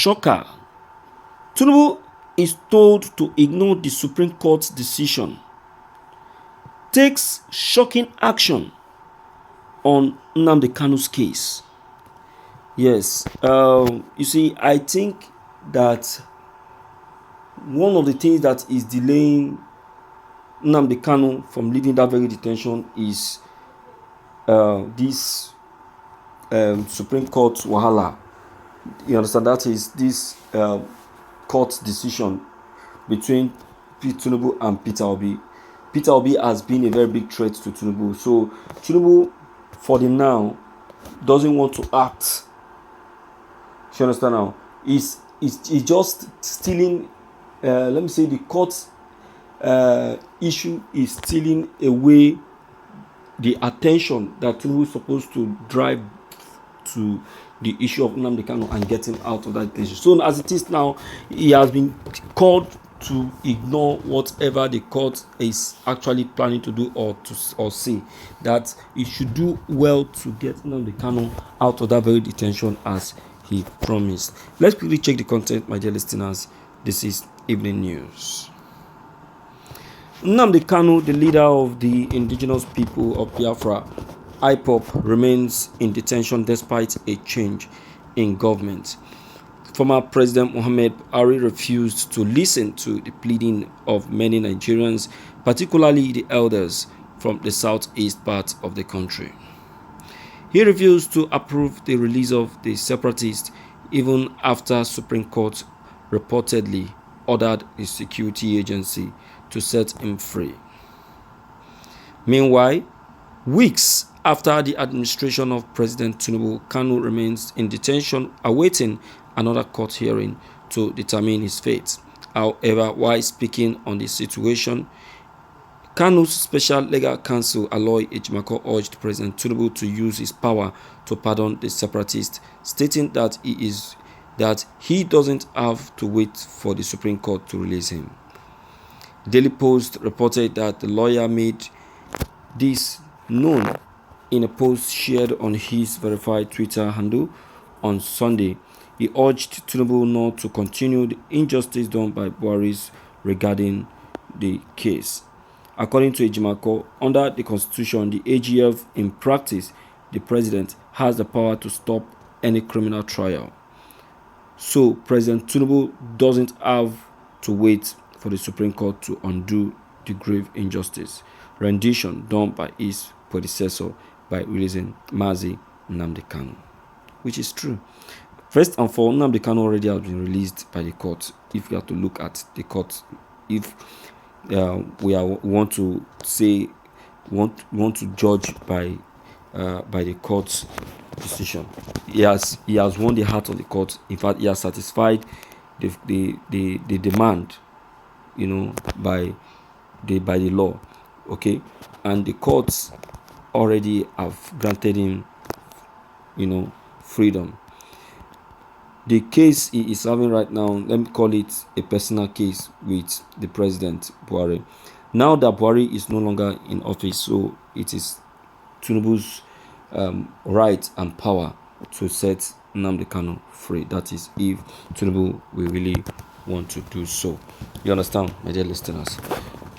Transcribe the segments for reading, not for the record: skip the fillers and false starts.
Shøçker. Tinubu is told to ignore the Supreme Court's decision. Takes shocking action on Nnamdi Kanu's case. Yes, you see, I think that one of the things that is delaying Nnamdi Kanu from leaving that very detention is this Supreme Court wahala. You understand? That is this court decision between Tinubu and Peter Obi. Peter Obi has been a very big threat to Tinubu. So Tinubu, for the now, doesn't want to act. You understand now? He's just stealing. Let me say the court issue is stealing away the attention that Tinubu is supposed to drive to the issue of Nnamdi Kanu and getting out of that attention. So as it is now, he has been called to ignore whatever the court is actually planning to do or say that he should do well to get Nnamdi Kanu out of that very detention as he promised. Let's quickly check the content, my dear listeners. This is Evening News. Nnamdi Kanu, the leader of the indigenous people of Biafra, IPOB, remains in detention despite a change in government. Former President Mohammed Buhari refused to listen to the pleading of many Nigerians, particularly the elders from the southeast part of the country. He refused to approve the release of the separatists even after Supreme Court reportedly ordered a security agency to set him free. Meanwhile, weeks after the administration of President Tinubu, Kanu remains in detention awaiting another court hearing to determine his fate. However, while speaking on the situation, Kanu's special legal counsel Aloy Ejimako urged President Tinubu to use his power to pardon the separatists, stating that he doesn't have to wait for the Supreme Court to release him. Daily Post reported that the lawyer made this known in a post shared on his verified Twitter handle on Sunday. He urged Tinubu not to continue the injustice done by Buhari regarding the case. According to Ejimako, under the Constitution, the AGF, in practice, the president has the power to stop any criminal trial. So President Tinubu doesn't have to wait for the Supreme Court to undo the grave injustice rendition done by his predecessor by releasing Mazi Nnamdi Kanu, which is true. First and foremost, Nnamdi Kanu already has been released by the court. If you have to look at the court, if want to judge by the court's decision, he has won the heart of the court. In fact, he has satisfied the demand, by the law. Okay, and the courts already have granted him, freedom. The case he is having right now, let me call it a personal case with the President Buhari. Now that Buhari is no longer in office, so it is Tinubu's right and power to set Nnamdi Kanu free. That is, if Tinubu will really want to do so. You understand, my dear listeners?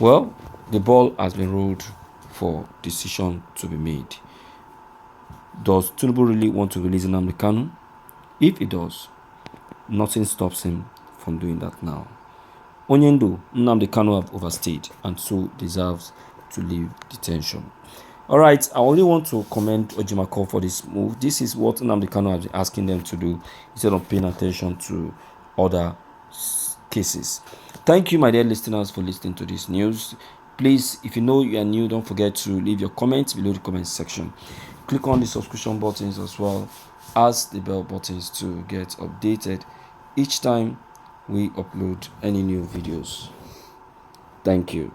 Well, the ball has been rolled for decision to be made. Does Tinubu really want to release Nnamdi Kanu? If he does, nothing stops him from doing that now. Onyendo, Nnamdi Kanu have overstayed and so deserves to leave detention. Alright, I only want to commend Ejimako for this move. This is what Nnamdi Kanu has been asking them to do instead of paying attention to other cases. Thank you, my dear listeners, for listening to this news. Please, if you know you are new, don't forget to leave your comments below the comment section. Click on the subscription buttons as well as the bell buttons to get updated each time we upload any new videos. Thank you.